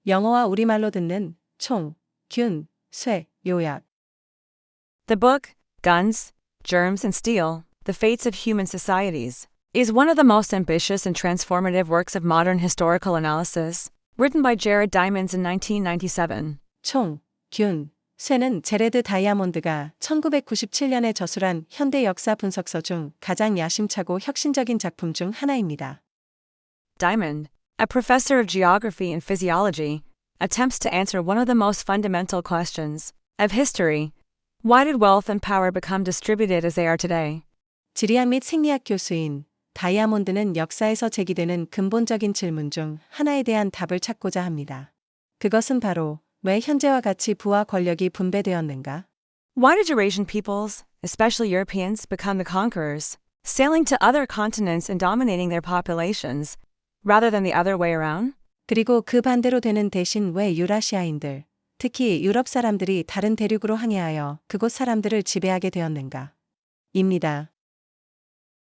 영어와 우리말로 듣는 총, 균, 쇠, 요약. The book, Guns, Germs, and Steel, The Fates of Human Societies, is one of the most ambitious and transformative works of modern historical analysis, written by Jared Diamonds in 1997. 총, 균, 쇠는 제레드 다이아몬드가 1997년에 저술한 현대 역사 분석서 중 가장 야심차고 혁신적인 작품 중 하나입니다. Diamond, a professor of geography and physiology, attempts to answer one of the most fundamental questions of history. Why did wealth and power become distributed as they are today? 지리학 및 생리학 교수인 다이아몬드는 역사에서 제기되는 근본적인 질문 중 하나에 대한 답을 찾고자 합니다. 그것은 바로 왜 현재와 같이 부와 권력이 분배되었는가? Why did Eurasian peoples, especially Europeans, become the conquerors, sailing to other continents and dominating their populations, rather than the other way around? 그리고 그 반대로 되는 대신 왜 유라시아인들, 특히 유럽 사람들이 다른 대륙으로 항해하여 그곳 사람들을 지배하게 되었는가? 입니다.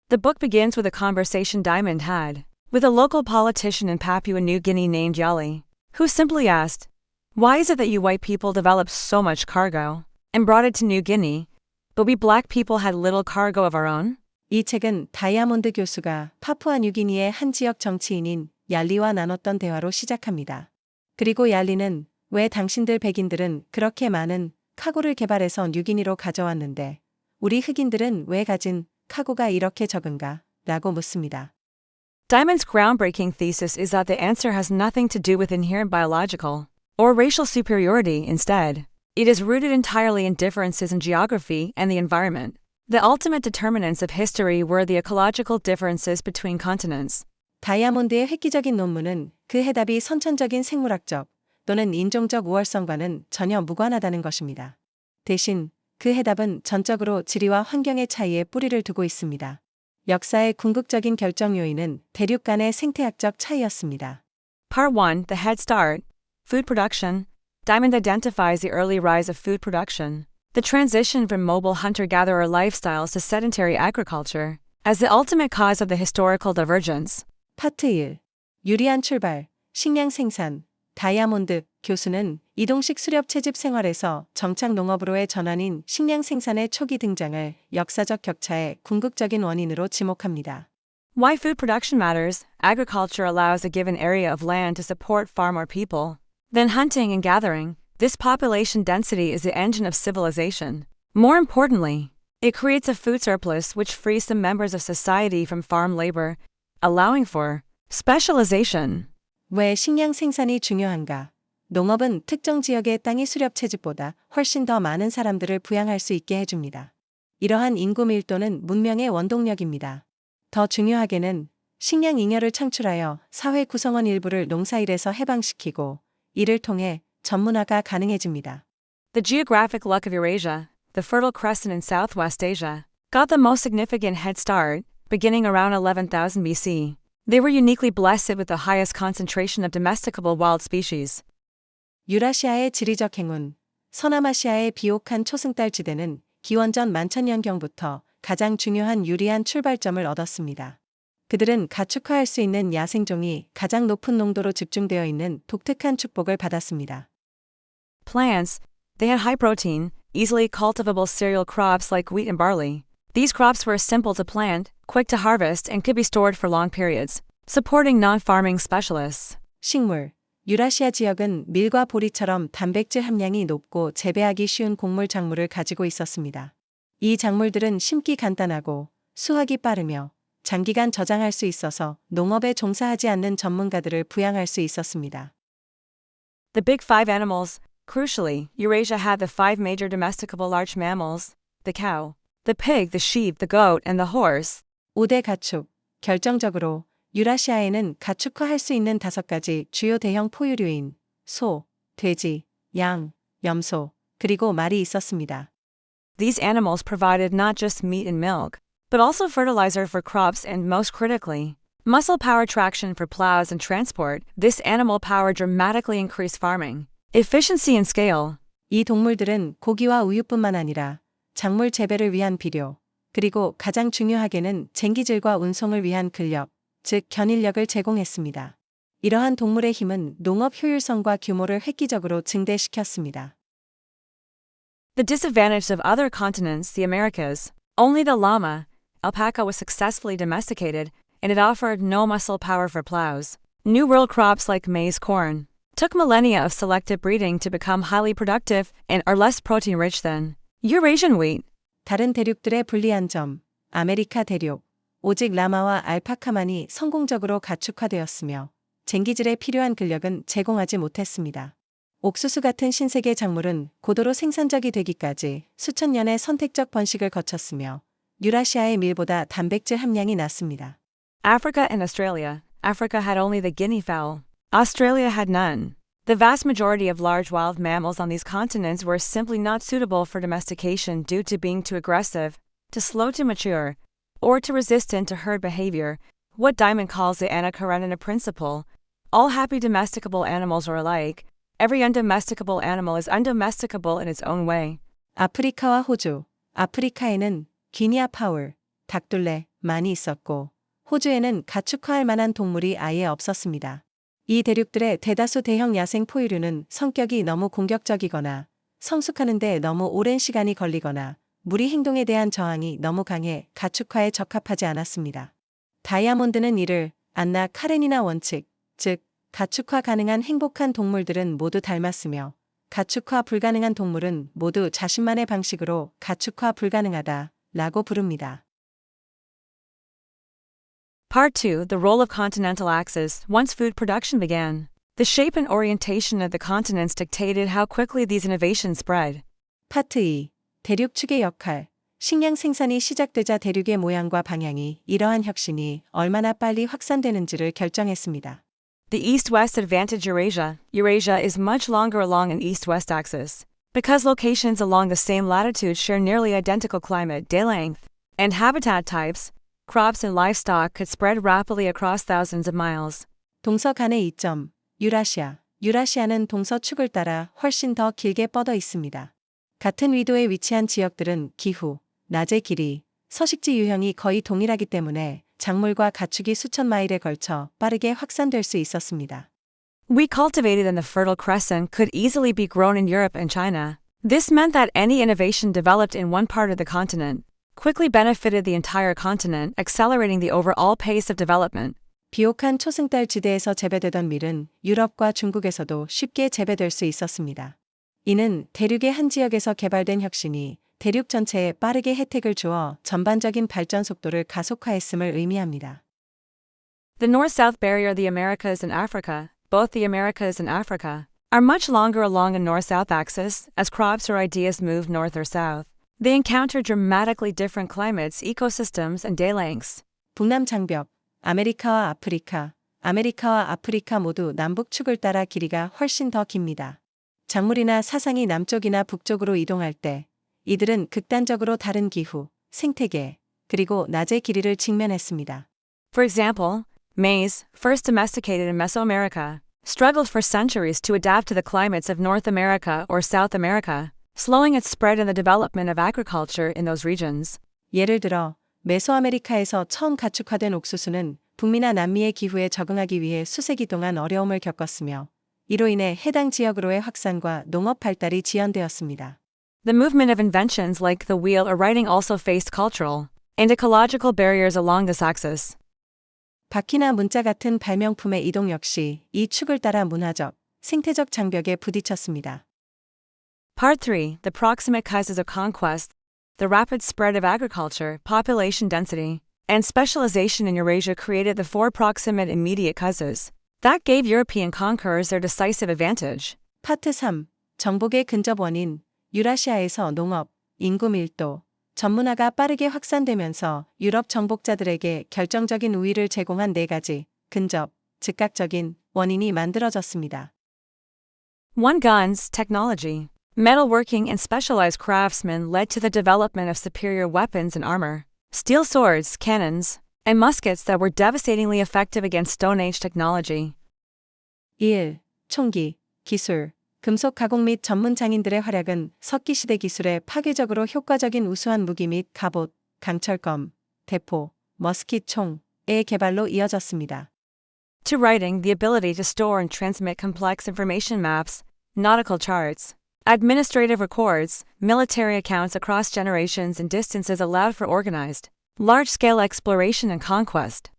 The book begins with a conversation Diamond had with a local politician in Papua New Guinea named Yali, who simply asked, "Why is it that you white people developed so much cargo and brought it to New Guinea, but we black people had little cargo of our own?" 이 책은 다이아몬드 교수가 파푸아 뉴기니의 한 지역 정치인인 얄리와 나눴던 대화로 시작합니다. 그리고 얄리는 왜 당신들 백인들은 그렇게 많은 카고를 개발해서 뉴기니로 가져왔는데 우리 흑인들은 왜 가진 카고가 이렇게 적은가? 라고 묻습니다. Diamond's groundbreaking thesis is that the answer has nothing to do with inherent biological or racial superiority. Instead, it is rooted entirely in differences in geography and the environment. The ultimate determinants of history were the ecological differences between continents. 다이아몬드의 획기적인 논문은 그 해답이 선천적인 생물학적 또는 인종적 우월성과는 전혀 무관하다는 것입니다. 대신 그 해답은 전적으로 지리와 환경의 차이에 뿌리를 두고 있습니다. 역사의 궁극적인 결정 요인은 대륙 간의 생태학적 차이였습니다. Part 1, The Head Start, Food Production. Diamond identifies the early rise of food production, the transition from mobile hunter-gatherer lifestyles to sedentary agriculture, as the ultimate cause of the historical divergence. 파트 1. 유리한 출발, 식량 생산. 다이아몬드 교수는 이동식 수렵 채집 생활에서 정착 농업으로의 전환인 식량 생산의 초기 등장을 역사적 격차의 궁극적인 원인으로 지목합니다. Why food production matters. Agriculture allows a given area of land to support far more people than hunting and gathering. This population density is the engine of civilization. More importantly, it creates a food surplus which frees some members of society from farm labor, allowing for specialization. 왜 식량 생산이 중요한가? 농업은 특정 지역의 땅의 수렵 채집보다 훨씬 더 많은 사람들을 부양할 수 있게 해줍니다. 이러한 인구 밀도는 문명의 원동력입니다. 더 중요하게는 식량 잉여를 창출하여 사회 구성원 일부를 농사일에서 해방시키고 이를 통해 전문화가 가능해집니다. The geographic luck of Eurasia, the Fertile Crescent in Southwest Asia, got the most significant head start, beginning around 11,000 BC. They were uniquely blessed with the highest concentration of domesticable wild species. 유라시아의 지리적 행운, 서남아시아의 비옥한 초승달 지대는 기원전 만천년경부터 가장 중요한 유리한 출발점을 얻었습니다. 그들은 가축화할 수 있는 야생종이 가장 높은 농도로 집중되어 있는 독특한 축복을 받았습니다. Plants, they had high protein, easily cultivable cereal crops like wheat and barley. These crops were simple to plant, quick to harvest, and could be stored for long periods, supporting non-farming specialists. 식물, 유라시아 지역은 밀과 보리처럼 단백질 함량이 높고 재배하기 쉬운 곡물 작물을 가지고 있었습니다. 이 작물들은 심기 간단하고 수확이 빠르며 장기간 저장할 수 있어서 농업에 종사하지 않는 전문가들을 부양할 수 있었습니다. The big five animals. Crucially, Eurasia had the five major domesticable large mammals: the cow, the pig, the sheep, the goat, and the horse. 5대 가축. 결정적으로 유라시아에는 가축화할 수 있는 5가지 주요 대형 포유류인 소, 돼지, 양, 염소, 그리고 말이 있었습니다. These animals provided not just meat and milk, but also fertilizer for crops and, most critically, muscle power traction for plows and transport. This animal power dramatically increased farming efficiency and scale. 이 동물들은 고기와 우유뿐만 아니라 작물 재배를 위한 비료, 그리고 가장 중요하게는 쟁기질과 운송을 위한 근력, 즉 견인력을 제공했습니다. 이러한 동물의 힘은 농업 효율성과 규모를 획기적으로 증대시켰습니다. The disadvantage of other continents, the Americas, only the llama, alpaca was successfully domesticated, and it offered no muscle power for plows. New world crops like maize, corn, took millennia of selective breeding to become highly productive and are less protein rich than Eurasian wheat. 다른 대륙들의 불리한 점, 아메리카 대륙, 오직 라마와 알파카만이 성공적으로 가축화되었으며 쟁기질에 필요한 근력은 제공하지 못했습니다. 옥수수 같은 신세계 작물은 고도로 생산적이 되기까지 수천 년의 선택적 번식을 거쳤으며 유라시아의 밀보다 단백질 함량이 낮습니다. Africa and Australia. Africa had only the guinea fowl. Australia had none. The vast majority of large wild mammals on these continents were simply not suitable for domestication due to being too aggressive, too slow to mature, or too resistant to herd behavior, what Diamond calls the Anna Karenina principle. All happy domesticable animals are alike. Every undomesticable animal is undomesticable in its own way. 아프리카와 호주. 아프리카에는 기니아 파울, 닭둘레, 많이 있었고 호주에는 가축화할 만한 동물이 아예 없었습니다. 이 대륙들의 대다수 대형 야생 포유류는 성격이 너무 공격적이거나 성숙하는데 너무 오랜 시간이 걸리거나 무리 행동에 대한 저항이 너무 강해 가축화에 적합하지 않았습니다. 다이아몬드는 이를 안나 카레니나 원칙, 즉 가축화 가능한 행복한 동물들은 모두 닮았으며 가축화 불가능한 동물은 모두 자신만의 방식으로 가축화 불가능하다 라고 부릅니다. Part 2. The role of continental axis. Once food production began, the shape and orientation of the continents dictated how quickly these innovations spread. 파트 2. 대륙 축의 역할. 식량 생산이 시작되자 대륙의 모양과 방향이 이러한 혁신이 얼마나 빨리 확산되는지를 결정했습니다. The east-west advantage Eurasia. Eurasia is much longer along an east-west axis, because locations along the same latitude share nearly identical climate, day length, and habitat types. Crops and livestock could spread rapidly across thousands of miles. 동서 간의 이점. 유라시아. 유라시아는 동서축을 따라 훨씬 더 길게 뻗어 있습니다. 같은 위도에 위치한 지역들은 기후, 낮의 길이, 서식지 유형이 거의 동일하기 때문에 작물과 가축이 수천 마일에 걸쳐 빠르게 확산될 수 있었습니다. Wheat cultivated in the Fertile Crescent could easily be grown in Europe and China. This meant that any innovation developed in one part of the continent quickly benefited the entire continent, accelerating the overall pace of development. 비옥한 초승달 지대에서 재배되던 밀은 유럽과 중국에서도 쉽게 재배될 수 있었습니다. 이는 대륙의 한 지역에서 개발된 혁신이 대륙 전체에 빠르게 혜택을 주어 전반적인 발전 속도를 가속화했음을 의미합니다. The north-south barrier, the Americas and Africa, both the Americas and Africa, are much longer along a north-south axis as crops or ideas move north or south. They encounter dramatically different climates, ecosystems, and day lengths. 북남 장벽, 아메리카와 아프리카 모두 남북축을 따라 길이가 훨씬 더 깁니다. 작물이나 사상이 남쪽이나 북쪽으로 이동할 때 이들은 극단적으로 다른 기후, 생태계, 그리고 낮의 길이를 직면했습니다. For example, maize, first domesticated in Mesoamerica, struggled for centuries to adapt to the climates of North America or South America, slowing its spread in the development of agriculture in those regions. 예를 들어 메소아메리카에서 처음 가축화된 옥수수는 북미나 남미의 기후에 적응하기 위해 수세기 동안 어려움을 겪었으며 이로 인해 해당 지역으로의 확산과 농업 발달이 지연되었습니다. The movement of inventions like the wheel or writing also faced cultural and ecological barriers along this axis. 바퀴나 문자 같은 발명품의 이동 역시 이 축을 따라 문화적, 생태적 장벽에 부딪혔습니다. Part 3. The proximate causes of conquest. The rapid spread of agriculture, population density, and specialization in Eurasia created the four proximate immediate causes that gave European conquerors their decisive advantage. 파트 3. 정복의 근접 원인. 유라시아에서 농업, 인구 밀도, 전문화가 빠르게 확산되면서 유럽 정복자들에게 결정적인 우위를 제공한 네 가지 근접, 즉각적인 원인이 만들어졌습니다. 1. Guns, technology. Metalworking and specialized craftsmen led to the development of superior weapons and armor. Steel swords, cannons, and muskets that were devastatingly effective against Stone Age technology. 1. 총기, 기술, 금속 가공 및 전문 장인들의 활약은 석기시대 기술에 파괴적으로 효과적인 우수한 무기 및 갑옷, 강철검, 대포, 머스킷 총의 개발로 이어졌습니다. To writing, the ability to store and transmit complex information maps, nautical charts, administrative records, military accounts across generations and distances allowed for organized, large-scale exploration and conquest.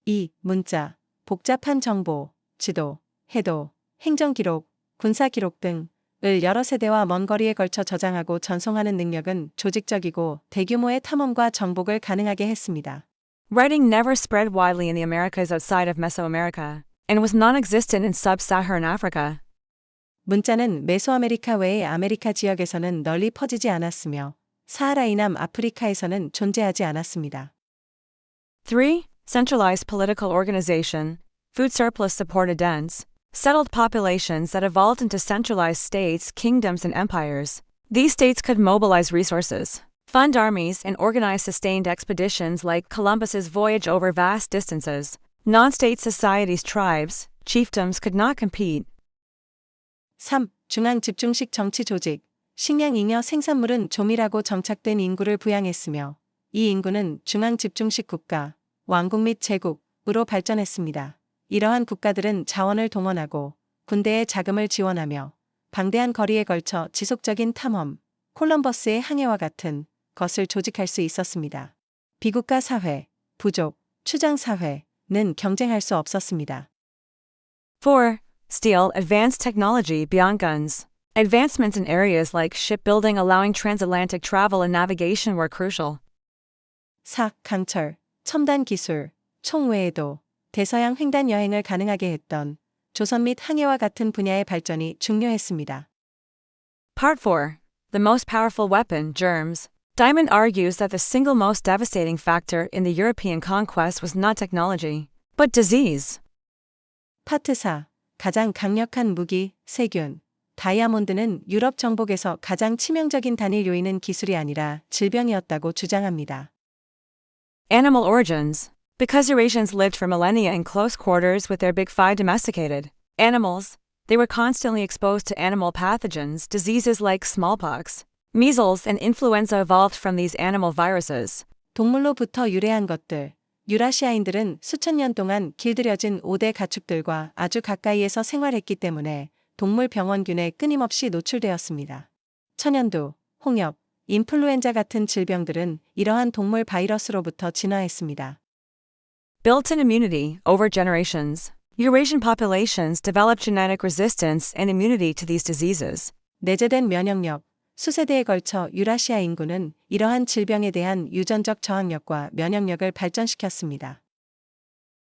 2. 문자, 복잡한 정보, 지도, 해도, 행정기록, 군사기록 등을 여러 세대와 먼 거리에 걸쳐 저장하고 전송하는 능력은 조직적이고 대규모의 탐험과 정복을 가능하게 했습니다. Writing never spread widely in the Americas outside of Mesoamerica, and was non-existent in sub-Saharan Africa. 문자는 메소아메리카 외의 아메리카 지역에서는 널리 퍼지지 않았으며 사하라 이남 아프리카에서는 존재하지 않았습니다. 3. Centralized political organization. Food surplus supported dense, settled populations that evolved into centralized states, kingdoms, and empires. These states could mobilize resources, fund armies, and organize sustained expeditions like Columbus's voyage over vast distances. Non-state societies, tribes, chiefdoms could not compete. 3. 중앙 집중식 정치 조직. 식량 잉여 생산물은 조밀하고 정착된 인구를 부양했으며 이 인구는 중앙 집중식 국가, 왕국 및 제국으로 발전했습니다. 이러한 국가들은 자원을 동원하고 군대에 자금을 지원하며 방대한 거리에 걸쳐 지속적인 탐험, 콜럼버스의 항해와 같은 것을 조직할 수 있었습니다. 비국가 사회, 부족, 추장 사회는 경쟁할 수 없었습니다. 4. Steel, advanced technology beyond guns. Advancements in areas like shipbuilding allowing transatlantic travel and navigation were crucial. 4. 강철, 첨단 기술, 총 외에도 대서양 횡단 여행을 가능하게 했던 조선 및 항해와 같은 분야의 발전이 중요했습니다. Part 4. The most powerful weapon, germs. Diamond argues that the single most devastating factor in the European conquest was not technology, but disease. 파트 4. 가장 강력한 무기, 세균. 다이아몬드는 유럽 정복에서 가장 치명적인 단일 요인은 기술이 아니라 질병이었다고 주장합니다. Animal origins. Because Eurasians lived for millennia in close quarters with their big five domesticated animals, they were constantly exposed to animal pathogens. Diseases like smallpox, measles, and influenza evolved from these animal viruses. 동물로부터 유래한 것들. 유라시아인들은 수천 년 동안 길들여진 5대 가축들과 아주 가까이에서 생활했기 때문에 동물 병원균에 끊임없이 노출되었습니다. 천연두, 홍역, 인플루엔자 같은 질병들은 이러한 동물 바이러스로부터 진화했습니다. Built-in immunity over generations. Eurasian populations developed genetic resistance and immunity to these diseases. 내재된 면역력. 수세대에 걸쳐 유라시아 인구는 이러한 질병에 대한 유전적 저항력과 면역력을 발전시켰습니다.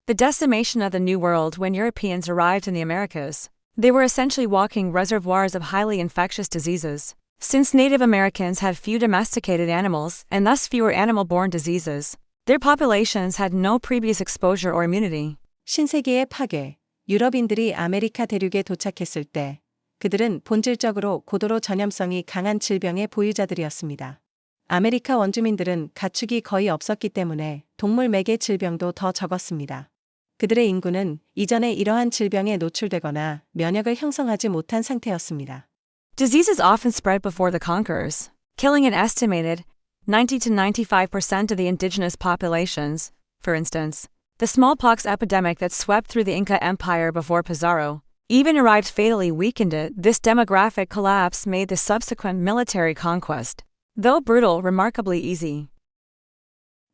The decimation of the New World. When Europeans arrived in the Americas, they were essentially walking reservoirs of highly infectious diseases. Since Native Americans had few domesticated animals and thus fewer animal-borne diseases, their populations had no previous exposure or immunity. 신세계의 파괴. 유럽인들이 아메리카 대륙에 도착했을 때 그들은 본질적으로 고도로 전염성이 강한 질병의 보유자들이었습니다. 아메리카 원주민들은 가축이 거의 없었기 때문에 동물 매개 질병도 더 적었습니다. 그들의 인구는 이전에 이러한 질병에 노출되거나 면역을 형성하지 못한 상태였습니다. Diseases often spread before the conquerors, killing an estimated 90 to 95% of the indigenous populations. For instance, the smallpox epidemic that swept through the Inca Empire before Pizarro even arrived fatally weakened it. This demographic collapse made the subsequent military conquest, though brutal, remarkably easy.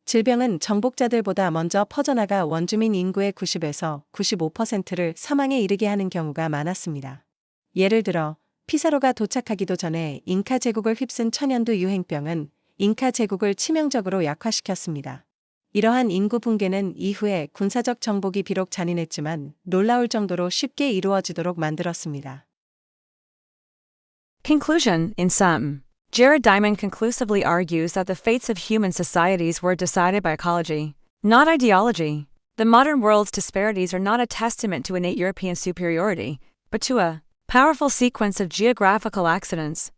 질병은 정복자들보다 먼저 퍼져나가 원주민 인구의 90에서 95%를 사망에 이르게 하는 경우가 많았습니다. 예를 들어 피사로가 도착하기도 전에 잉카 제국을 휩쓴 천연두 유행병은 잉카 제국을 치명적으로 약화시켰습니다. 이러한 인구 붕괴는 이후에 군사적 정복이 비록 잔인했지만 놀라울 정도로 쉽게 이루어지도록 만들었습니다. Conclusion. In sum, Jared Diamond conclusively argues that the fates of human societies were decided by ecology, not ideology. The modern world's disparities are not a testament to innate European superiority, but to a powerful sequence of geographical accidents.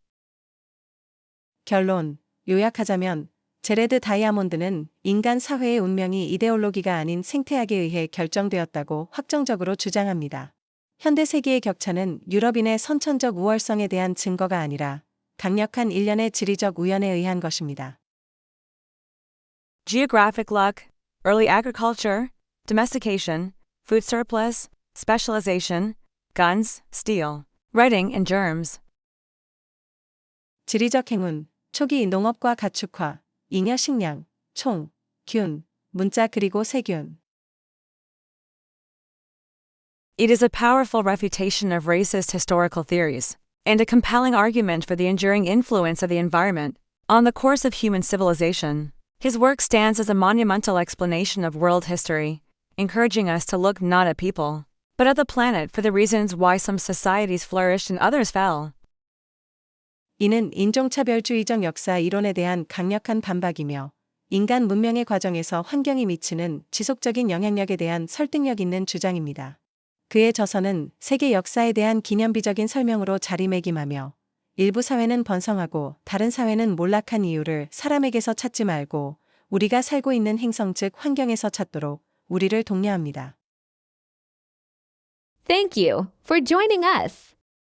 결론. 요약하자면 제레드 다이아몬드는 인간 사회의 운명이 이데올로기가 아닌 생태학에 의해 결정되었다고 확정적으로 주장합니다. 현대 세계의 격차는 유럽인의 선천적 우월성에 대한 증거가 아니라 강력한 일련의 지리적 우연에 의한 것입니다. Geographic luck, early agriculture, domestication, food surplus, specialization, guns, steel, writing and germs. 지리적 행운, 초기 농업과 가축화, 잉여 식량, 총, 균, 문자 그리고 세균. It is a powerful refutation of racist historical theories, and a compelling argument for the enduring influence of the environment on the course of human civilization. His work stands as a monumental explanation of world history, encouraging us to look not at people, but at the planet for the reasons why some societies flourished and others fell. 이는 인종차별주의적 역사 이론에 대한 강력한 반박이며 인간 문명의 과정에서 환경이 미치는 지속적인 영향력에 대한 설득력 있는 주장입니다. 그의 저서는 세계 역사에 대한 기념비적인 설명으로 자리매김하며 일부 사회는 번성하고 다른 사회는 몰락한 이유를 사람에게서 찾지 말고 우리가 살고 있는 행성 즉 환경에서 찾도록 우리를 독려합니다. Thank you for joining us.